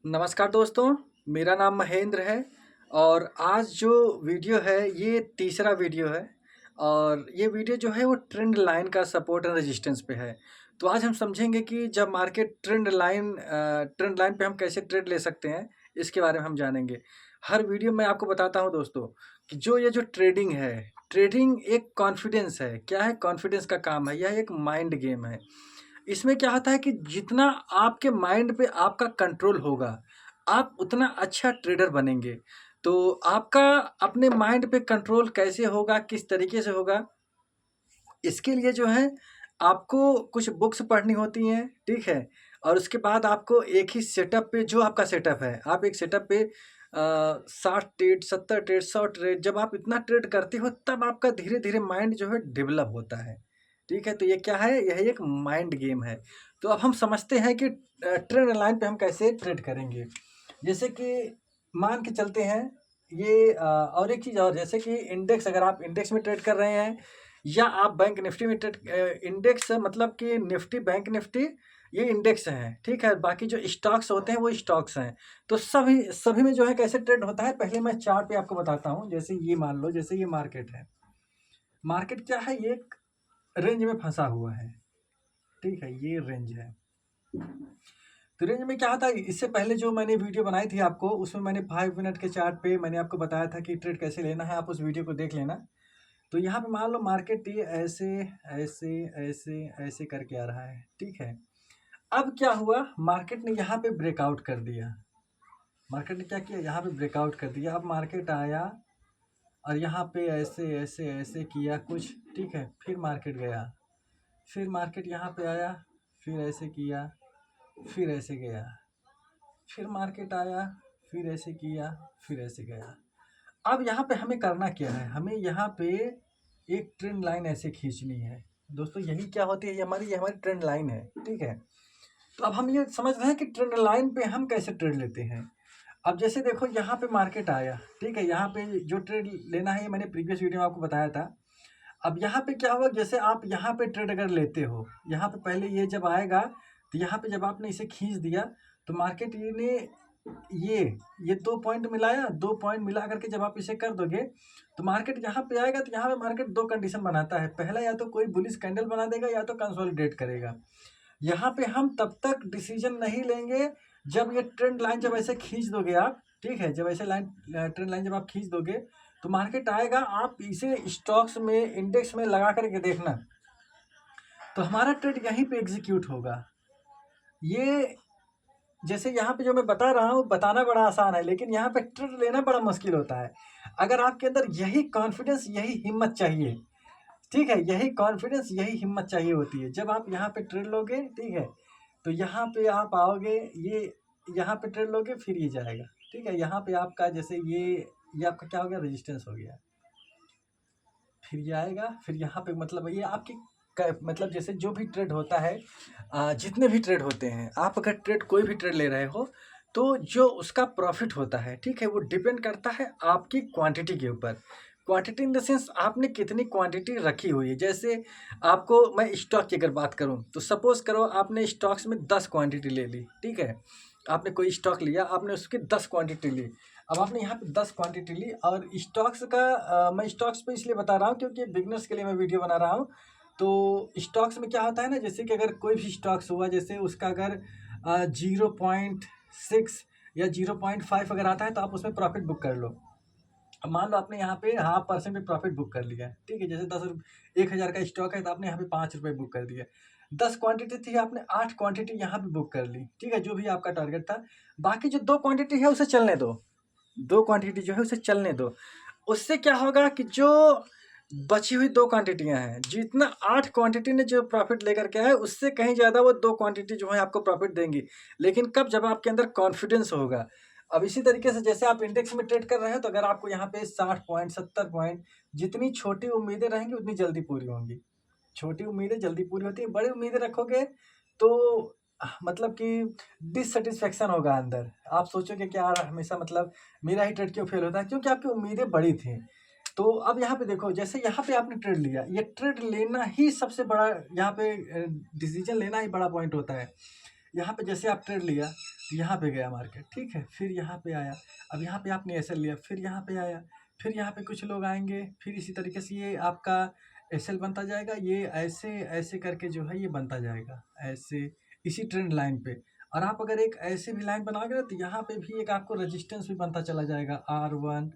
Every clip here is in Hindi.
नमस्कार दोस्तों, मेरा नाम महेंद्र है और आज जो वीडियो है ये तीसरा वीडियो है और ये वीडियो जो है वो ट्रेंड लाइन का सपोर्ट एंड रेजिस्टेंस पे है। तो आज हम समझेंगे कि जब मार्केट ट्रेंड लाइन पे हम कैसे ट्रेड ले सकते हैं, इसके बारे में हम जानेंगे। हर वीडियो में आपको बताता हूँ दोस्तों कि जो ट्रेडिंग है, ट्रेडिंग एक कॉन्फिडेंस है। क्या है? कॉन्फिडेंस का काम है, यह एक माइंड गेम है। इसमें क्या होता है कि जितना आपके माइंड पे आपका कंट्रोल होगा, आप उतना अच्छा ट्रेडर बनेंगे। तो आपका अपने माइंड पे कंट्रोल कैसे होगा, किस तरीके से होगा, इसके लिए जो है आपको कुछ बुक्स पढ़नी होती हैं, ठीक है? और उसके बाद आपको एक ही सेटअप पे जो आपका सेटअप है, आप एक सेटअप पे 60 ट्रेड, 70 ट्रेड, 100 ट्रेड जब आप इतना ट्रेड करते हो तब आपका धीरे-धीरे माइंड जो है डेवलप होता है, ठीक है? तो ये क्या है? यह एक माइंड गेम है। तो अब हम समझते हैं कि ट्रेंड लाइन पे हम कैसे ट्रेड करेंगे। जैसे कि मान के चलते हैं और एक चीज़ और जैसे कि इंडेक्स अगर आप इंडेक्स में ट्रेड कर रहे हैं या आप बैंक निफ्टी में इंडेक्स मतलब कि निफ्टी बैंक निफ्टी ये इंडेक्स हैं, ठीक है? बाकी जो स्टॉक्स होते हैं वो स्टॉक्स हैं। तो सभी सभी में जो है कैसे ट्रेड होता है, पहले मैं चार्ट पे आपको बताता हूँ। जैसे ये मान लो, जैसे ये मार्केट है। मार्केट क्या है? ये एक रेंज में फंसा हुआ है, ठीक है? ये रेंज है। तो रेंज में क्या होता है, इससे पहले जो मैंने वीडियो बनाई थी आपको, उसमें मैंने 5 मिनट के चार्ट पे मैंने आपको बताया था कि ट्रेड कैसे लेना है, आप उस वीडियो को देख लेना। तो यहाँ पे मान लो मार्केट ये ऐसे ऐसे ऐसे ऐसे करके आ रहा है, ठीक है? अब क्या हुआ, मार्केट ने यहाँ पे ब्रेकआउट कर दिया। मार्केट ने क्या किया, यहाँ पे ब्रेकआउट कर दिया। अब मार्केट आया और यहाँ पे ऐसे ऐसे ऐसे किया कुछ, ठीक है? फिर मार्केट गया, फिर मार्केट यहाँ पे आया, फिर ऐसे किया, फिर ऐसे गया, फिर मार्केट आया, फिर ऐसे किया, फिर ऐसे गया। अब यहाँ पे हमें करना क्या है, हमें यहाँ पे एक ट्रेंड लाइन ऐसे खींचनी है। दोस्तों यही क्या होती है, ये हमारी ट्रेंड लाइन है, ठीक है? तो अब हम ये समझ रहे हैं कि ट्रेंड लाइन पे हम कैसे ट्रेड लेते हैं। अब जैसे देखो यहाँ पे मार्केट आया, ठीक है? यहाँ पे जो ट्रेड लेना है ये मैंने प्रीवियस वीडियो में आपको बताया था। अब यहाँ पे क्या होगा, जैसे आप यहाँ पे ट्रेड अगर लेते हो, यहाँ पे पहले ये जब आएगा तो यहाँ पे जब आपने इसे खींच दिया तो मार्केट ये ने ये ये 2 पॉइंट मिलाया, 2 पॉइंट मिला करके जब आप इसे कर दोगे तो मार्केट यहाँ पे आएगा। तो यहाँ पे मार्केट 2 कंडीशन बनाता है। पहला, या तो कोई बुलिश कैंडल बना देगा या तो कंसोलिडेट करेगा। यहाँ पे हम तब तक डिसीजन नहीं लेंगे जब ये ट्रेंड लाइन जब ऐसे खींच दोगे आप, ठीक है? जब ऐसे ट्रेंड लाइन जब आप खींच दोगे तो मार्केट आएगा, आप इसे स्टॉक्स में इंडेक्स में लगा करके देखना, तो हमारा ट्रेड यहीं पे एग्जीक्यूट होगा। ये जैसे यहाँ पे जो मैं बता रहा हूँ, बताना बड़ा आसान है, लेकिन यहाँ पे ट्रेड लेना बड़ा मुश्किल होता है। अगर आपके अंदर यही कॉन्फिडेंस, यही हिम्मत चाहिए, ठीक है? यही कॉन्फिडेंस, यही हिम्मत चाहिए होती है। जब आप यहाँ पे ट्रेड लोगे, ठीक है? तो यहाँ पे आप आओगे, ये यहाँ पे ट्रेड लोगे, फिर ये जाएगा, ठीक है? यहाँ पे आपका जैसे ये आपका क्या हो गया, रेजिस्टेंस हो गया। फिर ये आएगा, फिर यहाँ पे मतलब ये आपकी मतलब जैसे जो भी ट्रेड होता है, जितने भी ट्रेड होते हैं, आप अगर कोई भी ट्रेड ले रहे हो तो जो उसका प्रॉफिट होता है, ठीक है, वो डिपेंड करता है आपकी क्वांटिटी के ऊपर। क्वांटिटी इन द सेंस आपने कितनी क्वांटिटी रखी हुई है। जैसे आपको मैं स्टॉक की अगर बात करूं तो सपोज करो आपने स्टॉक्स में 10 क्वांटिटी ले ली, ठीक है? आपने कोई स्टॉक लिया, आपने उसकी 10 क्वांटिटी ली। अब आपने यहाँ पे 10 क्वांटिटी ली और स्टॉक्स का मैं स्टॉक्स पे इसलिए बता रहा हूँ क्योंकि बिगनर्स के लिए मैं वीडियो बना रहा हूँ। तो स्टॉक्स में क्या होता है ना, जैसे कि अगर कोई भी स्टॉक्स हुआ, जैसे उसका अगर 0.6 या 0.5 अगर आता है तो आप उसमें प्रॉफिट बुक कर लो। अब मान लो आपने यहाँ पे 0.5% पे प्रॉफिट बुक कर लिया, ठीक है? जैसे 1000 का स्टॉक है तो आपने यहाँ पे 5 रुपये बुक कर दिया। 10 क्वांटिटी थी, आपने 8 क्वांटिटी यहाँ पे बुक कर ली, ठीक है? जो भी आपका टारगेट था। बाकी जो 2 क्वांटिटी है उसे चलने दो, 2 क्वांटिटी जो है उसे चलने दो। उससे क्या होगा कि जो बची हुई 2 क्वांटिटियाँ हैं, जितना 8 क्वांटिटी ने जो प्रॉफिट लेकर के आए, उससे कहीं ज़्यादा वो 2 क्वांटिटी जो है आपको प्रॉफिट देंगी। लेकिन कब? जब आपके अंदर कॉन्फिडेंस होगा। अब इसी तरीके से जैसे आप इंडेक्स में ट्रेड कर रहे हो तो अगर आपको यहाँ पे 60 पॉइंट, 70 पॉइंट, जितनी छोटी उम्मीदें रहेंगी उतनी जल्दी पूरी होंगी। छोटी उम्मीदें जल्दी पूरी होती हैं, बड़ी उम्मीदें रखोगे तो मतलब कि डिससैटिस्फैक्शन होगा अंदर। आप सोचोगे कि यार हमेशा मतलब मेरा ही ट्रेड क्यों फेल होता है? क्योंकि आपकी उम्मीदें बड़ी थी। तो अब यहाँ पे देखो, जैसे यहाँ पे आपने ट्रेड लिया, ये ट्रेड लेना ही सबसे बड़ा यहाँ पे डिसीजन लेना ही बड़ा पॉइंट होता है। यहाँ पे जैसे आप ट्रेड लिया, यहाँ पे गया मार्केट, ठीक है, फिर यहाँ पे आया, अब यहाँ पे आपने एसएल लिया, फिर यहाँ पे आया, फिर यहाँ पे कुछ लोग आएंगे, फिर इसी तरीके से ये आपका एसएल बनता जाएगा, ये ऐसे ऐसे करके जो है ये बनता जाएगा ऐसे, इसी ट्रेंड लाइन पे। और आप अगर एक ऐसे भी लाइन बनाओगे ना, तो यहाँ पे भी एक आपको रेजिस्टेंस भी बनता चला जाएगा, R1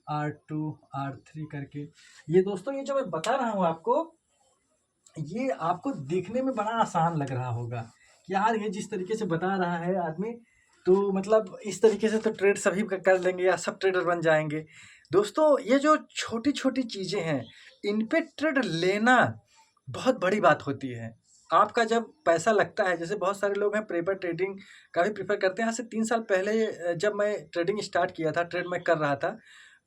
R2 R3 करके। ये दोस्तों ये जो मैं बता रहा हूँ आपको, ये आपको देखने में बड़ा आसान लग रहा होगा कि यार ये जिस तरीके से बता रहा है आदमी, तो मतलब इस तरीके से तो ट्रेड सभी कर लेंगे या सब ट्रेडर बन जाएंगे। दोस्तों ये जो छोटी छोटी चीज़ें हैं, इन पे ट्रेड लेना बहुत बड़ी बात होती है। आपका जब पैसा लगता है, जैसे बहुत सारे लोग हैं पेपर ट्रेडिंग का भी प्रीफर करते हैं। आज से 3 साल पहले जब मैं ट्रेडिंग स्टार्ट किया था, ट्रेड मैं कर रहा था,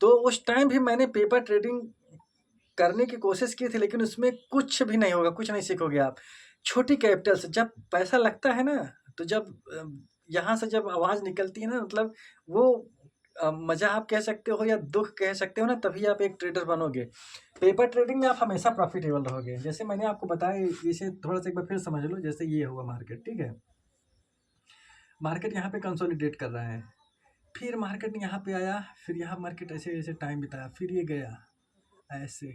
तो उस टाइम भी मैंने पेपर ट्रेडिंग करने की कोशिश की थी, लेकिन उसमें कुछ भी नहीं होगा, कुछ नहीं सीखोगे आप। छोटी कैपिटल से जब पैसा लगता है ना, तो जब यहाँ से जब आवाज़ निकलती है ना, मतलब वो मज़ा आप कह सकते हो या दुःख कह सकते हो ना, तभी आप एक ट्रेडर बनोगे। पेपर ट्रेडिंग में आप हमेशा प्रॉफिटेबल रहोगे। जैसे मैंने आपको बताया, इसे थोड़ा-सा एक बार फिर समझ लो। जैसे ये हुआ मार्केट, ठीक है? मार्केट यहाँ पे कंसोलिडेट कर रहा है, फिर मार्केट यहाँ पे आया, फिर यहाँ मार्केट ऐसे-ऐसे टाइम बिताया, फिर ये गया ऐसे,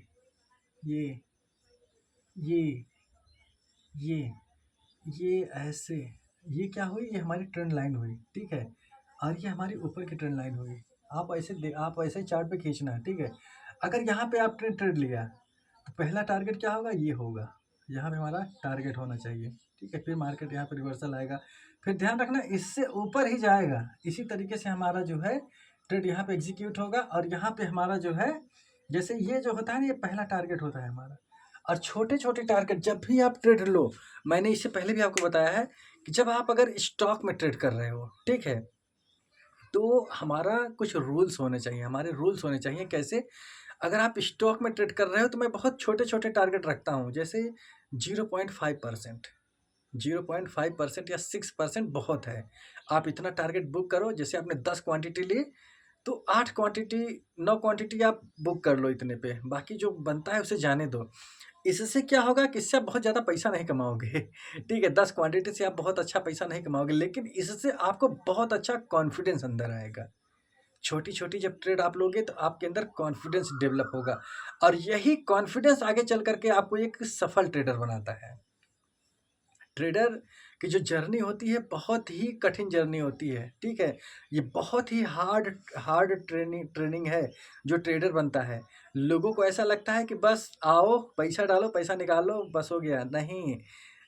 ये, ये, ये, ये ऐसे, ये क्या हुई? ये हमारी ट्रेंड लाइन हुई, ठीक है? और ये हमारी ऊपर की ट्रेंड लाइन हुई। आप ऐसे चार्ट पे खींचना है, ठीक है? अगर यहाँ पे आपने ट्रेड लिया, तो पहला टारगेट क्या होगा? ये होगा। यहाँ पे हमारा टारगेट होना चाहिए, ठीक है? फिर मार्केट यहाँ पे रिवर्सल आएगा, फिर ध्यान रखना इससे ऊपर ही जाएगा। इसी तरीके से हमारा जो है ट्रेड यहाँ पे एग्जीक्यूट होगा, और यहाँ पे हमारा जो है, जैसे ये जो होता है ना, ये पहला टारगेट होता है हमारा। और छोटे-छोटे टारगेट जब भी आप ट्रेड लो, मैंने इससे पहले भी आपको बताया है कि जब आप अगर स्टॉक में ट्रेड कर रहे हो, ठीक है? तो हमारा कुछ रूल्स होने चाहिए, हमारे रूल्स होने चाहिए। कैसे? अगर आप स्टॉक में ट्रेड कर रहे हो, तो मैं बहुत छोटे-छोटे टारगेट रखता हूँ, जैसे 0.5%, 0.5% या 6% बहुत है। आप इतना टारगेट बुक करो। जैसे आपने 10 क्वांटिटी ली, तो 8 क्वांटिटी, 9 क्वांटिटी आप बुक कर लो इतने पे, बाकी जो बनता है उसे जाने दो। इससे क्या होगा कि इससे आप बहुत ज़्यादा पैसा नहीं कमाओगे। ठीक है, 10 क्वांटिटी से आप बहुत अच्छा पैसा नहीं कमाओगे, लेकिन इससे आपको बहुत अच्छा कॉन्फिडेंस अंदर आएगा। छोटी-छोटी जब ट्रेड आप लोगे, तो आपके अंदर कॉन्फिडेंस डेवलप होगा, और यही कॉन्फिडेंस आगे चल कर के आपको एक सफल ट्रेडर बनाता है। ट्रेडर की जो जर्नी होती है, बहुत ही कठिन जर्नी होती है, ठीक है? ये बहुत ही हार्ड हार्ड ट्रेनिंग है जो ट्रेडर बनता है। लोगों को ऐसा लगता है कि बस आओ, पैसा डालो, पैसा निकालो, बस हो गया। नहीं,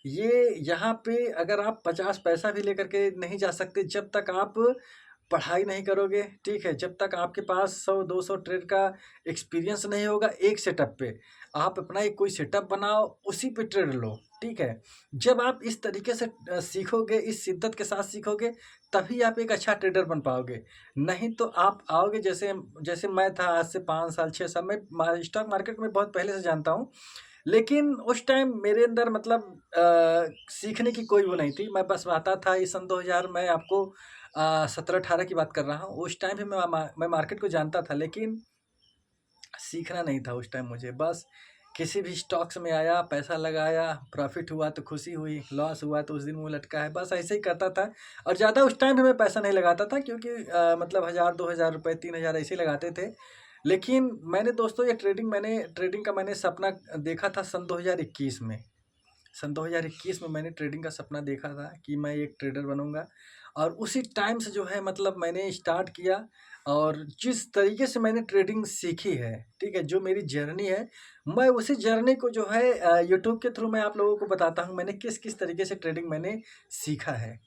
ये यहाँ पे अगर आप 50 पैसा भी लेकर के नहीं जा सकते, जब तक आप पढ़ाई नहीं करोगे, ठीक है? जब तक आपके पास 100-200 ट्रेड का एक्सपीरियंस नहीं होगा एक सेटअप पे, आप अपना एक कोई सेटअप बनाओ, उसी पे ट्रेड लो, ठीक है? जब आप इस तरीके से सीखोगे, इस शिद्दत के साथ सीखोगे, तभी आप एक अच्छा ट्रेडर बन पाओगे। नहीं तो आप आओगे, जैसे जैसे मैं था आज से 5 साल, 6 साल, मैं स्टॉक मार्केट में बहुत पहले से जानता हूँ। लेकिन उस टाइम मेरे अंदर मतलब सीखने की कोई वो नहीं थी। मैं बस आता था, ये सन 2000, मैं आपको 17-18 की बात कर रहा हूँ। उस टाइम भी मैं मार्केट को जानता था, लेकिन सीखना नहीं था उस टाइम मुझे। बस किसी भी स्टॉक्स में आया, पैसा लगाया, प्रॉफ़िट हुआ तो खुशी हुई, लॉस हुआ तो उस दिन मुँह लटका है, बस ऐसे ही करता था। और ज़्यादा उस टाइम भी मैं पैसा नहीं लगाता था, क्योंकि मतलब 1000, 2000 रुपए, 3000 ऐसे ही लगाते थे। लेकिन मैंने दोस्तों ये ट्रेडिंग का मैंने सपना देखा था सन 2021 में। सन 2021 में मैंने ट्रेडिंग का सपना देखा था कि मैं एक ट्रेडर बनूँगा, और उसी टाइम से जो है मतलब मैंने स्टार्ट किया। और जिस तरीके से मैंने ट्रेडिंग सीखी है, ठीक है, जो मेरी जर्नी है, मैं उसी जर्नी को जो है यूट्यूब के थ्रू मैं आप लोगों को बताता हूँ, मैंने किस-किस तरीके से ट्रेडिंग मैंने सीखा है।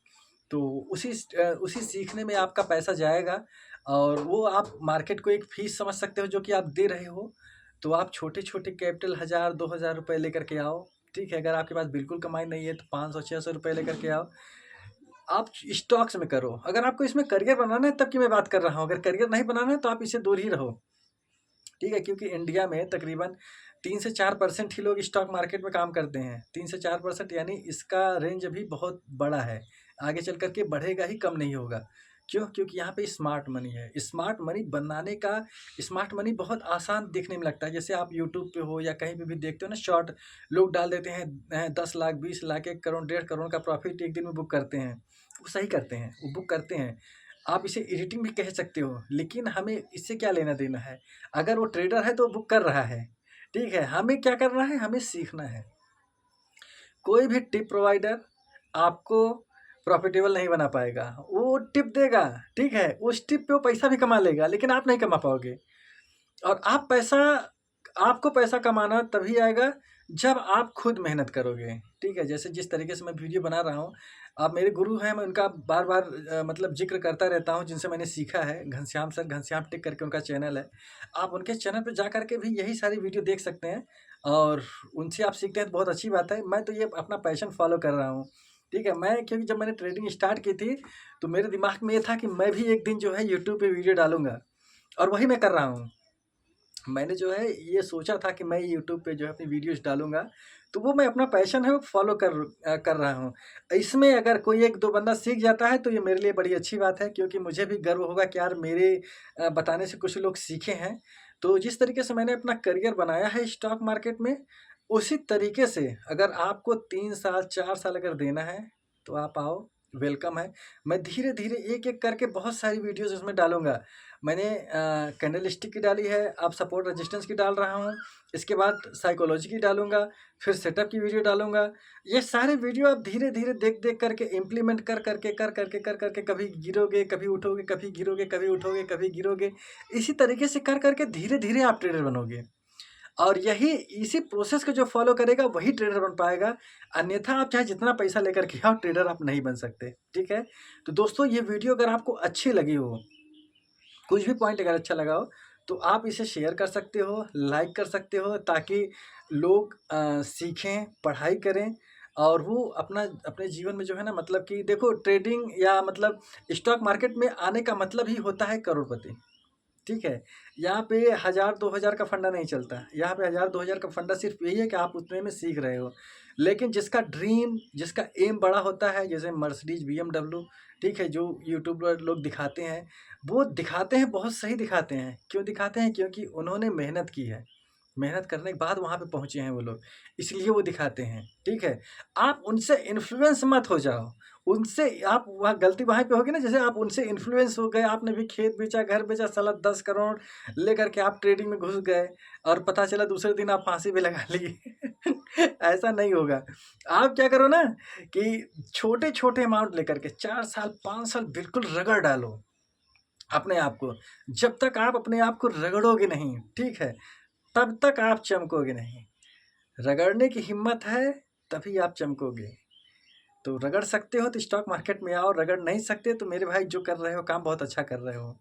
तो उसी सीखने में आपका पैसा जाएगा, और वो आप मार्केट को एक फ़ीस समझ सकते हो जो कि आप दे रहे हो। तो आप छोटे-छोटे कैपिटल 1000, 2000 रुपए लेकर के आओ, ठीक है? अगर आपके पास बिल्कुल कमाई नहीं है, तो 500, 600 रुपए लेकर के आओ। आप स्टॉक्स में करो। अगर आपको इसमें करियर बनाना है, तब की मैं बात कर रहा हूँ। अगर करियर नहीं बनाना है, तो आप इससे दूर ही रहो, ठीक है? क्योंकि इंडिया में तकरीबन 3 से 4% ही लोग स्टॉक मार्केट में काम करते हैं। 3 से 4%, यानी इसका रेंज भी बहुत बड़ा है। आगे चल कर के बढ़ेगा ही, कम नहीं होगा। क्यों? क्योंकि यहाँ पे स्मार्ट मनी है। स्मार्ट मनी बनाने का स्मार्ट मनी बहुत आसान देखने में लगता है। जैसे आप यूट्यूब पे हो या कहीं पे भी देखते हो ना, शॉर्ट लोग डाल देते हैं 10 लाख, 20 लाख, 1 करोड़, 1.5 करोड़ का प्रॉफ़िट एक दिन में बुक करते हैं। वो सही करते हैं, वो बुक करते हैं। आप इसे एडिटिंग भी कह सकते हो, लेकिन हमें इससे क्या लेना-देना है? अगर वो ट्रेडर है तो वो बुक कर रहा है, ठीक है? हमें क्या करना है? हमें सीखना है। कोई भी टिप प्रोवाइडर आपको प्रॉफिटेबल नहीं बना पाएगा। वो टिप देगा, ठीक है? उस टिप पे वो पैसा भी कमा लेगा, लेकिन आप नहीं कमा पाओगे। और आपको पैसा कमाना तभी आएगा जब आप खुद मेहनत करोगे, ठीक है? जैसे जिस तरीके से मैं वीडियो बना रहा हूँ, आप मेरे गुरु हैं, मैं उनका बार-बार मतलब ज़िक्र करता रहता हूँ, जिनसे मैंने सीखा है। घनश्याम सर, घनश्याम टेक करके उनका चैनल है। आप उनके चैनल पे जा कर के भी यही सारी वीडियो देख सकते हैं और उनसे आप सीखते हैं तो बहुत अच्छी बात है। मैं तो ये अपना पैशन फ़ॉलो कर रहा हूँ, ठीक है? क्योंकि जब मैंने ट्रेडिंग स्टार्ट की थी, तो मेरे दिमाग में ये था कि मैं भी एक दिन जो है यूट्यूब पे वीडियो डालूँगा और वही मैं कर रहा हूँ। मैंने जो है ये सोचा था कि मैं यूट्यूब पे जो है अपनी वीडियोज़ डालूँगा, तो वो मैं अपना पैशन है वो फ़ॉलो कर रहा हूँ। इसमें अगर कोई 1-2 बंदा सीख जाता है तो ये मेरे लिए बड़ी अच्छी बात है, क्योंकि मुझे भी गर्व होगा कि यार मेरे बताने से कुछ लोग सीखे हैं। तो जिस तरीके से मैंने अपना करियर बनाया है स्टॉक मार्केट में, उसी तरीके से अगर आपको 3 साल, 4 साल अगर देना है, तो आप आओ, वेलकम है। मैं धीरे-धीरे एक-एक करके बहुत सारी वीडियोज़ इसमें डालूँगा। मैंने कैंडलस्टिक की डाली है, अब सपोर्ट रेजिस्टेंस की डाल रहा हूँ, इसके बाद साइकोलॉजी की डालूँगा, फिर सेटअप की वीडियो डालूँगा। ये सारे वीडियो आप धीरे-धीरे देख-देख करके इम्प्लीमेंट कर करके कभी गिरोगे, कभी उठोगे, कभी गिरोगे, कभी उठोगे, कभी गिरोगे। इसी तरीके से कर करके धीरे-धीरे आप ट्रेडर बनोगे और इसी प्रोसेस को जो फ़ॉलो करेगा वही ट्रेडर बन पाएगा। अन्यथा आप चाहे जितना पैसा लेकर के आओ, ट्रेडर आप नहीं बन सकते, ठीक है? तो दोस्तों, ये वीडियो अगर आपको अच्छी लगी हो, कुछ भी पॉइंट अगर अच्छा लगा हो, तो आप इसे शेयर कर सकते हो, लाइक कर सकते हो, ताकि लोग सीखें, पढ़ाई करें और वो अपने जीवन में जो है ना, मतलब कि देखो, ट्रेडिंग या मतलब स्टॉक मार्केट में आने का मतलब ही होता है करोड़पति, ठीक है? यहाँ पे 1000-2000 का फंडा नहीं चलता। यहाँ पे 1000-2000 का फंडा सिर्फ़ यही है कि आप उतने में सीख रहे हो। लेकिन जिसका ड्रीम, जिसका एम बड़ा होता है, जैसे मर्सिडीज़, बीएमडब्ल्यू, ठीक है, जो यूट्यूबर लोग दिखाते हैं, वो दिखाते हैं, बहुत सही दिखाते हैं। क्यों दिखाते हैं? क्योंकि उन्होंने मेहनत की है। मेहनत करने के बाद वहाँ पे पहुँचे हैं वो लोग, इसलिए वो दिखाते हैं, ठीक है? आप उनसे इन्फ्लुएंस मत हो जाओ। उनसे आप वहाँ गलती वहाँ पे होगी ना, जैसे आप उनसे इन्फ्लुएंस हो गए, आपने भी खेत बेचा, घर बेचा, साला 10 करोड़ लेकर के आप ट्रेडिंग में घुस गए और पता चला दूसरे दिन आप फांसी पे लगा लिए। ऐसा नहीं होगा। आप क्या करो ना कि छोटे-छोटे अमाउंट लेकर के 4 साल, 5 साल बिल्कुल रगड़ डालो अपने आप को। जब तक आप अपने आप को रगड़ोगे नहीं, ठीक है? तब तक आप चमकोगे नहीं। रगड़ने की हिम्मत है, तभी आप चमकोगे। तो रगड़ सकते हो तो स्टॉक मार्केट में आओ, रगड़ नहीं सकते तो मेरे भाई जो कर रहे हो काम बहुत अच्छा कर रहे हो।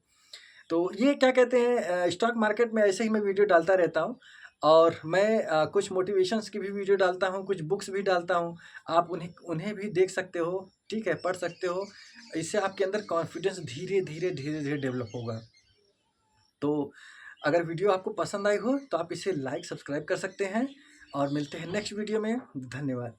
तो ये क्या कहते हैं, स्टॉक मार्केट में ऐसे ही मैं वीडियो डालता रहता हूँ और मैं कुछ मोटिवेशंस की भी वीडियो डालता हूँ, कुछ बुक्स भी डालता हूँ। आप उन्हें उन्हें भी देख सकते हो, ठीक है? पढ़ सकते हो। इससे आपके अंदर कॉन्फिडेंस धीरे-धीरे डेवलप होगा। तो अगर वीडियो आपको पसंद आई हो तो आप इसे लाइक, सब्सक्राइब कर सकते हैं और मिलते हैं नेक्स्ट वीडियो में। धन्यवाद।